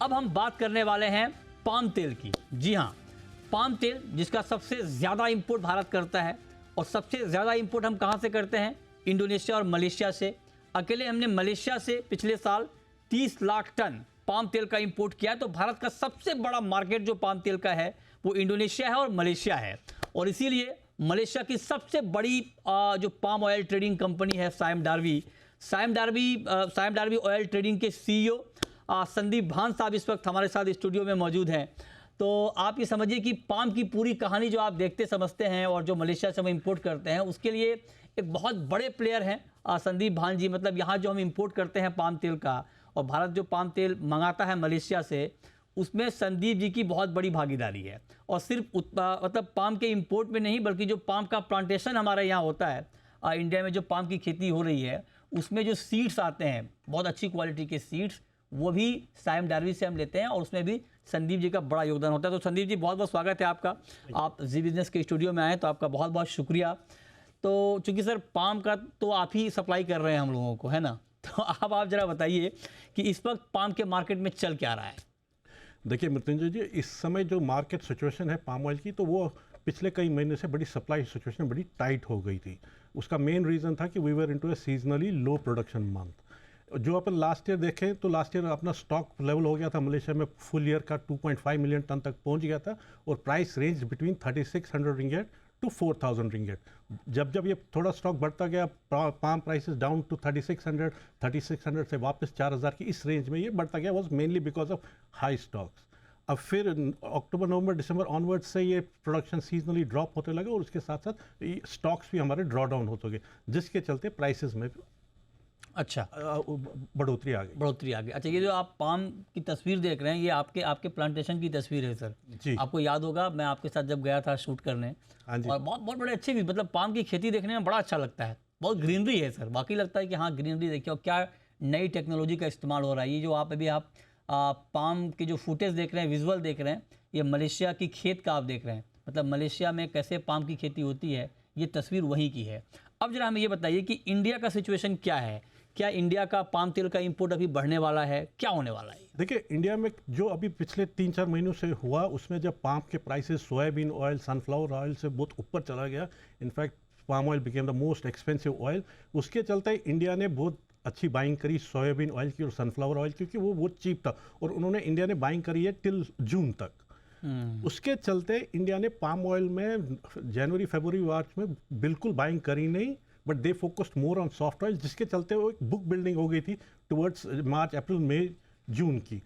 अब हम बात करने वाले हैं पाम तेल की। जी हाँ, पाम तेल जिसका सबसे ज़्यादा इंपोर्ट भारत करता है, और सबसे ज़्यादा इंपोर्ट हम कहाँ से करते हैं? इंडोनेशिया और मलेशिया से। अकेले हमने मलेशिया से पिछले साल 30 लाख टन पाम तेल का इंपोर्ट किया है। तो भारत का सबसे बड़ा मार्केट जो पाम तेल का है वो इंडोनेशिया है और मलेशिया है। और इसीलिए मलेशिया की सबसे बड़ी जो पाम ऑयल ट्रेडिंग कंपनी है साइम डार्बी ऑयल ट्रेडिंग के सीईओ संदीप भान साहब इस वक्त हमारे साथ स्टूडियो में मौजूद हैं। तो आप ये समझिए कि पाम की पूरी कहानी जो आप देखते समझते हैं और जो मलेशिया से हम इंपोर्ट करते हैं उसके लिए एक बहुत बड़े प्लेयर हैं संदीप भान जी। मतलब यहाँ जो हम इंपोर्ट करते हैं पाम तेल का और भारत जो पाम तेल मंगाता है मलेशिया से, उसमें संदीप जी की बहुत बड़ी भागीदारी है। और सिर्फ मतलब पाम के इंपोर्ट में नहीं, बल्कि जो पाम का प्लांटेशन हमारे यहाँ होता है इंडिया में, जो पाम की खेती हो रही है उसमें जो सीड्स आते हैं बहुत अच्छी क्वालिटी के सीड्स, वो भी साइम डार्बी से हम लेते हैं और उसमें भी संदीप जी का बड़ा योगदान होता है। तो संदीप जी बहुत बहुत स्वागत है आपका। आप जी बिजनेस के स्टूडियो में आए तो आपका बहुत बहुत शुक्रिया। तो चूंकि सर पाम का तो आप ही सप्लाई कर रहे हैं हम लोगों को, है ना, तो अब आप जरा बताइए कि इस वक्त पाम के मार्केट में चल क्या रहा है? देखिए मृत्युंजय जी, इस समय जो मार्केट सिचुएशन है पाम ऑयल की, तो वो पिछले कई महीने से बड़ी सप्लाई सिचुएशन बड़ी टाइट हो गई थी। उसका मेन रीज़न था कि we were into a seasonally low production month. जो अपन लास्ट ईयर देखें तो लास्ट ईयर अपना स्टॉक लेवल हो गया था मलेशिया में फुल ईयर का 2.5 मिलियन टन तक पहुंच गया था, और price range between 3600 ringgit to 4000 ringgit. जब ये थोड़ा स्टॉक बढ़ता गया, पाम प्राइसेस डाउन टू 3600 से वापस 4000 की इस रेंज में ये बढ़ता गया, was mainly because of high stocks. अब फिर अक्टूबर नवंबर दिसंबर ऑनवर्ड से ये प्रोडक्शन सीजनली ड्रॉप होते लगे, और उसके साथ साथ स्टॉक्स भी हमारे ड्रॉ डाउन होते गए, जिसके चलते प्राइसेस में अच्छा बढ़ोतरी आ गई। अच्छा, ये जो आप पाम की तस्वीर देख रहे हैं ये आपके प्लांटेशन की तस्वीर है सर जी। आपको याद होगा मैं आपके साथ जब गया था शूट करने, और बहुत बड़े अच्छे भी, मतलब पाम की खेती देखने में बड़ा अच्छा लगता है। बहुत ग्रीनरी है सर, बाकी लगता है कि हाँ ग्रीनरी देखिए, और क्या नई टेक्नोलॉजी का इस्तेमाल हो रहा है। ये जो आप पाम के जो फुटेज देख रहे हैं, विजुअल देख रहे हैं, ये मलेशिया की खेत का आप देख रहे हैं। मतलब मलेशिया में कैसे पाम की खेती होती है, ये तस्वीर वहीं की है। अब जरा हमें ये बताइए कि इंडिया का सिचुएशन क्या है? क्या इंडिया का पाम तेल का इंपोर्ट अभी बढ़ने वाला है? क्या होने वाला है? देखिए इंडिया में जो अभी पिछले 3-4 महीनों से हुआ, उसमें जब पाम के prices soybean oil, sunflower oil से बहुत ऊपर चला गया, in fact palm oil became the most expensive oil. उसके चलते इंडिया ने बहुत अच्छी बाइंग करी सोयाबीन ऑयल की और सनफ्लावर ऑयल, क्योंकि वो बहुत चीप था, और उन्होंने इंडिया ने बाइंग करी है टिल जून तक। उसके चलते इंडिया ने पाम ऑयल में जनवरी फरवरी मार्च में बिल्कुल बाइंग करी नहीं, but they focused more on soft oil, जिसके चलते वो एक बुक बिल्डिंग हो गई थी टुवर्ड्स मार्च अप्रैल मई जून की।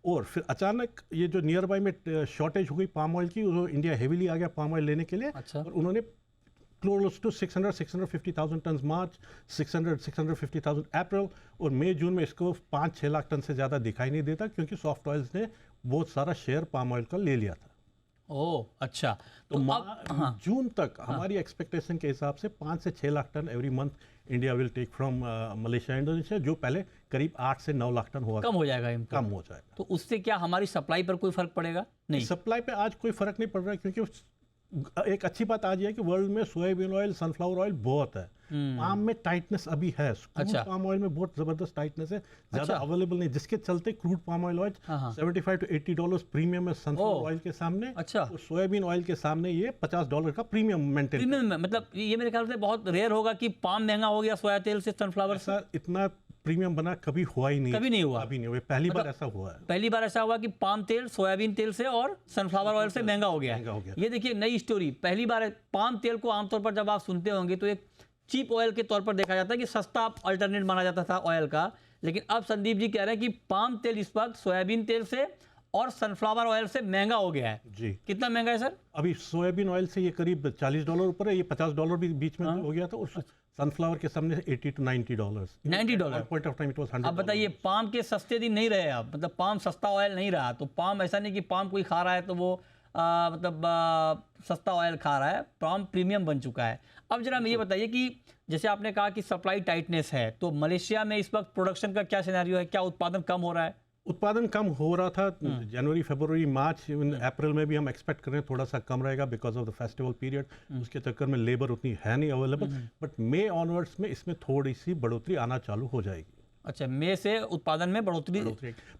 और फिर अचानक ये जो नियर बाय में शॉर्टेज हो गई पाम ऑयल की, वो इंडिया हेवीली आ गया पाम ऑयल लेने के लिए। अच्छा। और उन्होंने क्लोज टू 650,000 टन मार्च, 650,000 अप्रैल, और मई जून में इसको 5-6 लाख टन से ज़्यादा दिखाई नहीं देता, क्योंकि सॉफ्ट ऑयल्स ने बहुत सारा शेयर पाम ऑयल का ले लिया था। ओह अच्छा। तो जून तक हमारी एक्सपेक्टेशन के हिसाब से 5 से 6 lakh ton every month India will take from Malaysia Indonesia, जो पहले करीब 8 से 9 लाख टन हुआ, कम हो जाएगा import। कम हो जाएगा। तो उससे क्या हमारी सप्लाई पर कोई फर्क पड़ेगा? नहीं, सप्लाई पे आज कोई फर्क नहीं पड़ रहा है, क्योंकि एक अच्छी बात आज ये है कि वर्ल्ड में सोयाबीन ऑयल, सनफ्लावर ऑयल बहुत है। पाम में टाइटनेस अभी है। अच्छा। पाम ऑयल में बहुत जबरदस्त टाइटनेस है, ज्यादा अवेलेबल नहीं, जिसके चलते crude palm oil $75 to $80 premium है सनफ्लावर ऑयल के सामने। अच्छा। और सोयाबीन ऑयल के सामने ये $50 का प्रीमियम मेंटेन। प्रीमियम मतलब ये मेरे ख्याल से बहुत रेयर होगा कि पाम महंगा हो गया सोया तेल से सनफ्लावर से। इतना प्रीमियम बना कभी हुआ ही नहीं, कभी नहीं हुआ, अभी नहीं हुआ, पहली बार ऐसा हुआ है। पहली बार ऐसा हुआ कि पाम तेल सोयाबीन तेल से और सनफ्लावर ऑयल से महंगा हो गया। ये देखिए नई स्टोरी, पहली बार है। पाम तेल को आमतौर पर जब आप सुनते होंगे तो एक चीप ऑयल के तौर पर देखा जाता है कि सस्ता अल्टरनेट माना जाता था ऑयल का, लेकिन अब संदीप जी कह रहे हैं कि पाम तेल इस वक्त सोयाबीन तेल से और सनफ्लावर ऑयल से महंगा हो गया है। जी। कितना महंगा है सर? अभी सोयाबीन ऑयल से ये करीब $40 ऊपर है, ये $50 भी बीच में हो गया था, और सनफ्लावर के सामने $80 to $90। $90 point of time it was $100। अब बताइए पाम के सस्ते दिन नहीं रहे अब, मतलब पाम सस्ता ऑयल नहीं रहा। तो पाम ऐसा नहीं कि पाम कोई खा रहा है तो वो सस्ता ऑयल खा रहा है, पाम प्रीमियम बन चुका है। अब जरा हमें ये बताइए कि जैसे आपने कहा कि सप्लाई टाइटनेस है, तो मलेशिया में इस वक्त प्रोडक्शन का क्या सिनेरियो है? क्या उत्पादन कम हो रहा है? उत्पादन कम हो रहा था जनवरी फरवरी मार्च, अप्रैल में भी हम एक्सपेक्ट कर रहे हैं थोड़ा सा कम रहेगा because of the festival period. उसके चक्कर में लेबर उतनी है नहीं अवेलेबल, बट मई ऑनवर्ड्स में इसमें थोड़ी सी बढ़ोतरी आना चालू हो जाएगी। अच्छा, मई से उत्पादन में बढ़ोतरी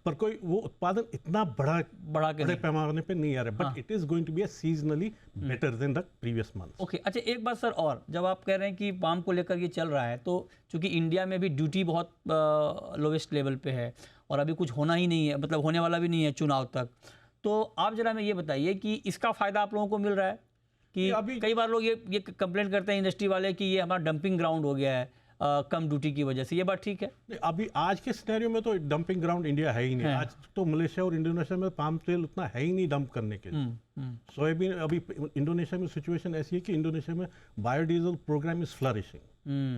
पर कोई वो उत्पादन इतना बढ़ा के बड़े नहीं। पैमाने पे नहीं आ रहा, but it is going to be seasonally better than the previous month. Okay, अच्छा एक बात सर, और जब आप कह रहे हैं कि पाम को लेकर ये चल रहा है, तो चूंकि इंडिया में भी ड्यूटी बहुत लोवेस्ट लेवल पे है और अभी कुछ होना ही नहीं है, मतलब होने वाला भी नहीं है चुनाव तक, तो आप जरा हमें ये बताइए कि इसका फ़ायदा आप लोगों को मिल रहा है कि अभी कई बार लोग ये कंप्लेंट करते हैं इंडस्ट्री वाले कि ये हमारा डंपिंग ग्राउंड हो गया है कम ड्यूटी की वजह से, ये बात ठीक है? नहीं, अभी आज के सिनेरियो में तो डंपिंग ग्राउंड इंडिया है ही नहीं। आज तो मलेशिया और इंडोनेशिया में पाम तेल उतना है ही नहीं डंप करने के लिए। सोयाबीन अभी इंडोनेशिया में सिचुएशन ऐसी है कि इंडोनेशिया में बायोडीजल प्रोग्राम इज फ्लरिशिंग,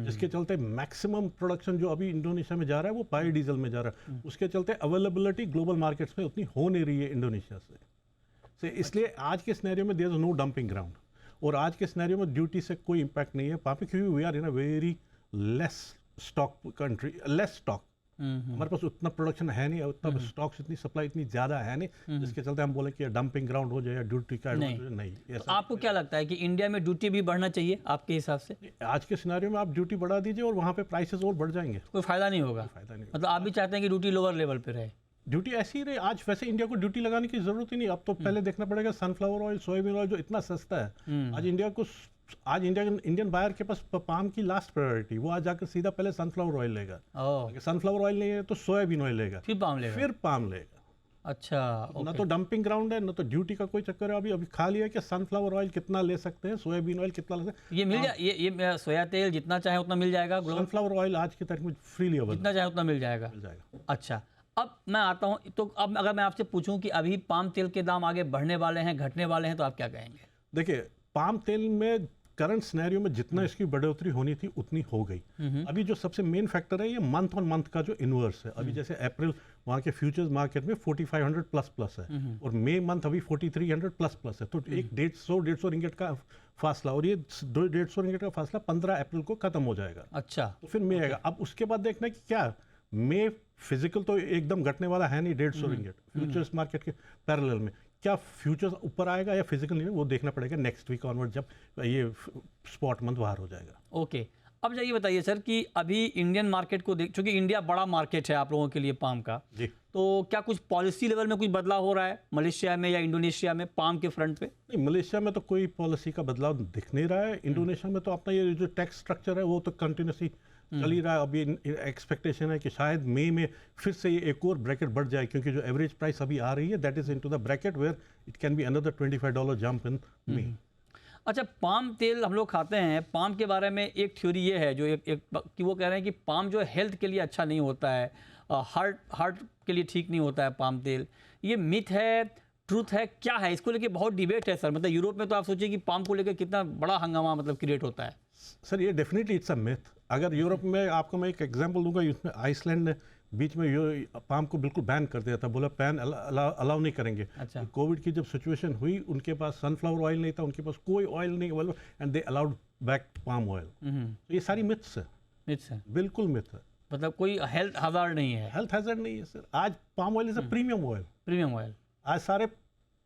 जिसके चलते मैक्सिमम प्रोडक्शन जो अभी इंडोनेशिया में जा रहा है वो बायोडीजल में जा रहा है। उसके चलते अवेलेबिलिटी ग्लोबल मार्केट्स में उतनी हो नहीं रही है इंडोनेशिया से इसलिए आज के सिनेरियो में there is no dumping ground, और आज के सिनेरियो में ड्यूटी से कोई इम्पैक्ट नहीं है वहाँ पे, क्योंकि we are in a very less stock country, less stock. हमारे पास उतना प्रोडक्शन है नहीं, उतना स्टॉक्स, इतनी सप्लाई इतनी ज़्यादा है नहीं जिसके चलते हम बोले कि डंपिंग ग्राउंड हो जाए या ड्यूटी का नहीं। हो जाए, नहीं। तो आपको क्या लगता है कि इंडिया में ड्यूटी भी बढ़ना चाहिए आपके हिसाब से? आज के सिनेरियो में आप ड्यूटी बढ़ा दीजिए और वहाँ पे प्राइसेस और बढ़ जाएंगे, कोई फ़ायदा नहीं होगा? फायदा नहीं। मतलब आप भी चाहते हैं कि ड्यूटी लोअर लेवल पे रहे? ड्यूटी ऐसी ही रही। आज वैसे इंडिया को ड्यूटी लगाने की जरूरत ही नहीं, अब तो पहले देखना पड़ेगा सनफ्लावर ऑयल, सोयाबीन ऑयल जो इतना सस्ता है। आज इंडियन बायर के पास पाम की लास्ट प्रायोरिटी, वो आज जाकर सीधा पहले सनफ्लावर ऑयल लेगा। अगर सनफ्लावर ऑयल नहीं है तो सोयाबीन ऑयल लेगा, फिर पाम लेगा। अच्छा, ना तो डंपिंग ग्राउंड है, ना तो ड्यूटी का कोई चक्कर है। अभी खाली है कि सनफ्लावर ऑयल कितना ले सकते हैं, सोयाबीन ऑयल कितना ले सकते हैं। ये मिल जाए, ये सोया तेल जितना चाहे उतना मिल जाएगा? सनफ्लावर ऑयल आज की तारीख में फ्रीली अवेलेबल, जितना चाहे उतना मिल जाएगा। अच्छा, अब मैं आता हूँ, तो अब अगर मैं आपसे पूछूं कि अभी पाम तेल के दाम आगे बढ़ने वाले हैं, घटने वाले हैं, तो आप क्या कहेंगे? देखिए, पाम तेल में करंट सिनेरियो में जितना इसकी बढ़ोतरी होनी थी उतनी हो गई। अभी जो सबसे मेन फैक्टर है ये मंथ ऑन मंथ का जो इनवर्स है। अभी जैसे अप्रैल वहाँ के फ्यूचर्स मार्केट में 4500 प्लस है, और मई मंथ अभी 4300 प्लस है, तो एक 150 रिंगेट का फासला, और ये 150 रिंगेट का फासला 15 अप्रैल को खत्म हो जाएगा। अच्छा, तो फिर मई आएगा। अब उसके बाद देखना है कि क्या मई फिजिकल तो एकदम घटने वाला है नहीं, 150 रिंगेट फ्यूचर्स मार्केट के पैरेलल में, क्या फ्यूचर्स ऊपर आएगा या फिजिकल नहीं, वो देखना पड़ेगा नेक्स्ट वीक ऑनवर्ड जब ये स्पॉट मंथ बाहर हो जाएगा। ओके, अब ये बताइए सर कि अभी इंडियन मार्केट को देख, चूंकि इंडिया बड़ा मार्केट है आप लोगों के लिए पाम का जी, तो क्या कुछ पॉलिसी लेवल में कुछ बदलाव हो रहा है मलेशिया में या इंडोनेशिया में पाम के फ्रंट पे? नहीं, मलेशिया में तो कोई पॉलिसी का बदलाव दिख नहीं रहा है। इंडोनेशिया में तो अपना ये जो टैक्स स्ट्रक्चर है वो तो कंटिन्यूसली चल ही रहा है। अभी एक्सपेक्टेशन है कि शायद मई में फिर से ये एक और ब्रैकेट बढ़ जाए, क्योंकि जो एवरेज प्राइस अभी आ रही है that is into the bracket where it can be another $25 jump in May. अच्छा, पाम तेल हम लोग खाते हैं, पाम के बारे में एक थ्योरी ये है जो कि वो कह रहे हैं कि पाम जो हेल्थ के लिए अच्छा नहीं होता है, हार्ट के लिए ठीक नहीं होता है पाम तेल। ये मिथ है, ट्रूथ है, क्या है? इसको लेके बहुत डिबेट है सर। मतलब यूरोप में तो आप सोचिए कि पाम को लेकर कितना बड़ा हंगामा मतलब क्रिएट होता है। सर ये डेफिनेटली इट्स अ मिथ। अगर यूरोप में आपको मैं एक एग्जांपल दूंगा, इसमें आइसलैंड ने बीच में पाम को बिल्कुल बैन कर दिया था, बोला पैन अलाउ नहीं करेंगे। अच्छा, कोविड की जब सिचुएशन हुई उनके पास सनफ्लावर ऑयल नहीं था, उनके पास कोई ऑयल नहीं available, and they allowed back palm oil. तो ये सारी मिथ्स है, मिथ्स है, बिल्कुल मिथ है। मतलब कोई हेल्थ हज़ार्ड नहीं है? हेल्थ हैजर्ड नहीं है सर। आज palm oil is a premium oil. Premium oil आज सारे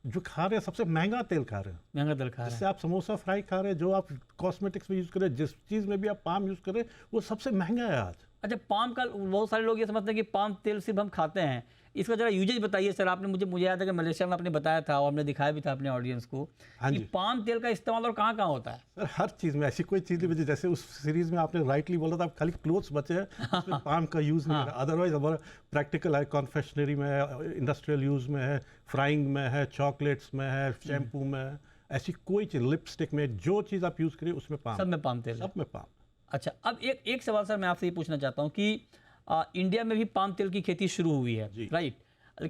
जो खा रहे हैं सबसे महंगा तेल खा रहे हैं, महंगा तेल खा रहे जिससे हैं। आप समोसा फ्राई खा रहे हैं, जो आप कॉस्मेटिक्स में यूज़ कर रहे हैं, जिस चीज़ में भी आप पाम यूज़ कर रहे हैं वो सबसे महंगा है आज। अच्छा, पाम का बहुत सारे लोग ये समझते हैं कि पाम तेल सिर्फ हम खाते हैं, इसका जरा यूजेज बताइए सर। आपने मुझे याद है कि मलेशिया में आपने बताया था और हमने दिखाया भी था अपने ऑडियंस को कि पाम तेल का इस्तेमाल और कहाँ कहाँ होता है। सर हर चीज़ में, ऐसी कोई चीज़ नहीं बची। जैसे उस सीरीज में आपने राइटली बोला था खाली क्लोथ्स बचे हैं, उसमें पाम का यूज़ नहीं है। अदरवाइज हमारा प्रैक्टिकल है, कॉन्फेक्शनरी में है, इंडस्ट्रियल यूज़ में है, फ्राइंग में है, चॉकलेट्स में है, शैम्पू में है, ऐसी कोई चीज़, लिपस्टिक में, जो चीज़ आप यूज़ करिए उसमें पाम, सब में पाम तेल है। सब में पाम। अच्छा, अब एक सवाल सर मैं आपसे ये पूछना चाहता हूँ कि इंडिया में भी पाम तेल की खेती शुरू हुई है, राइट?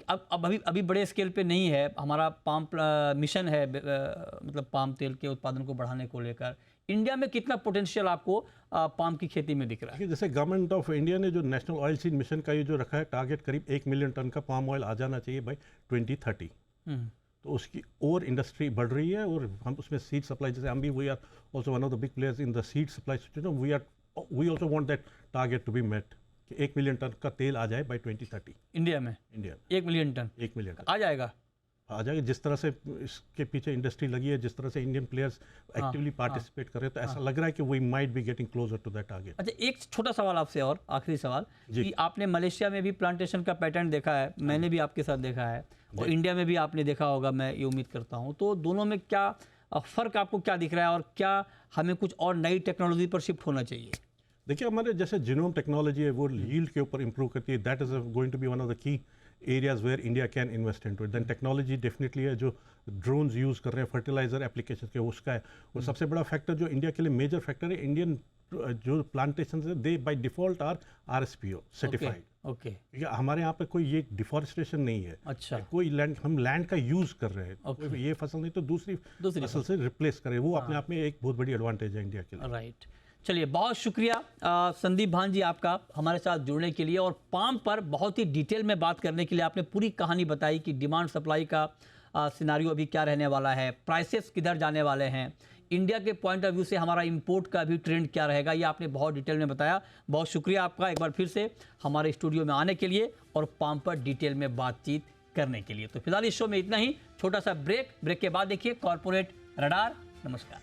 अब अभी बड़े स्केल पे नहीं है। हमारा पाम मिशन है, मतलब पाम तेल के उत्पादन को बढ़ाने को लेकर। इंडिया में कितना पोटेंशियल आपको पाम की खेती में दिख रहा है? जैसे गवर्नमेंट ऑफ इंडिया ने जो नेशनल ऑयल सीड मिशन का ये जो रखा है टारगेट, करीब 1 मिलियन टन का पाम ऑयल आ जाना चाहिए बाई 2030। तो उसकी और इंडस्ट्री बढ़ रही है, और हम उसमें सीड सप्लाई, जैसे हम भी we are also one of the big players in the seed supply system. We also want that target to be met कि 1 मिलियन टन का तेल आ जाए बाई 2030 इंडिया में। India 1 million ton 1 million ton आ जाएगा? आ जाएगा। जिस तरह से इसके पीछे इंडस्ट्री लगी है, जिस तरह से इंडियन प्लेयर्स एक्टिवली पार्टिसिपेट कर रहे हैं, तो ऐसा लग रहा है कि we might be getting closer to that target. अच्छा, एक छोटा सवाल आपसे और आखिरी सवाल कि आपने मलेशिया में भी प्लांटेशन का पैटर्न देखा है, मैंने भी आपके साथ देखा है, और इंडिया में भी आपने देखा होगा, मैं ये उम्मीद करता हूँ। तो दोनों में क्या फ़र्क आपको क्या दिख रहा है, और क्या हमें कुछ और नई टेक्नोलॉजी पर शिफ्ट होना चाहिए? देखिए, हमारे जैसे जीनोम टेक्नोलॉजी है वो यील्ड के ऊपर इंप्रूव करती है। That is going to be one of the key areas where India can invest into it. Then technology definitely है, जो ड्रोन्स यूज़ कर रहे हैं फर्टिलाइजर एप्लीकेशन के, उसका है। और सबसे बड़ा फैक्टर जो इंडिया के लिए मेजर फैक्टर है, इंडियन जो प्लांटेशन है they by default are RSPO certified. Okay. हमारे यहाँ पे कोई ये डिफॉरेस्टेशन नहीं है। अच्छा। कोई लैंड, हम लैंड का यूज़ कर रहे हैं। कोई ये फसल नहीं तो दूसरी फसल से रिप्लेस करें, वो अपने आप में एक बहुत बड़ी एडवांटेज है इंडिया के लिए। राइट। चलिए, बहुत शुक्रिया संदीप भान जी आपका हमारे साथ जुड़ने के लिए, और पाम पर बहुत ही डिटेल में बात करने के लिए। आपने पूरी कहानी बताई कि डिमांड सप्लाई का सिनारियो अभी क्या रहने वाला है, प्राइसेस किधर जाने वाले हैं, इंडिया के पॉइंट ऑफ व्यू से हमारा इंपोर्ट का भी ट्रेंड क्या रहेगा, ये आपने बहुत डिटेल में बताया। बहुत शुक्रिया आपका एक बार फिर से हमारे स्टूडियो में आने के लिए और पाम पर डिटेल में बातचीत करने के लिए। तो फिलहाल इस शो में इतना ही, छोटा सा ब्रेक के बाद देखिए कॉर्पोरेट रडार। नमस्कार।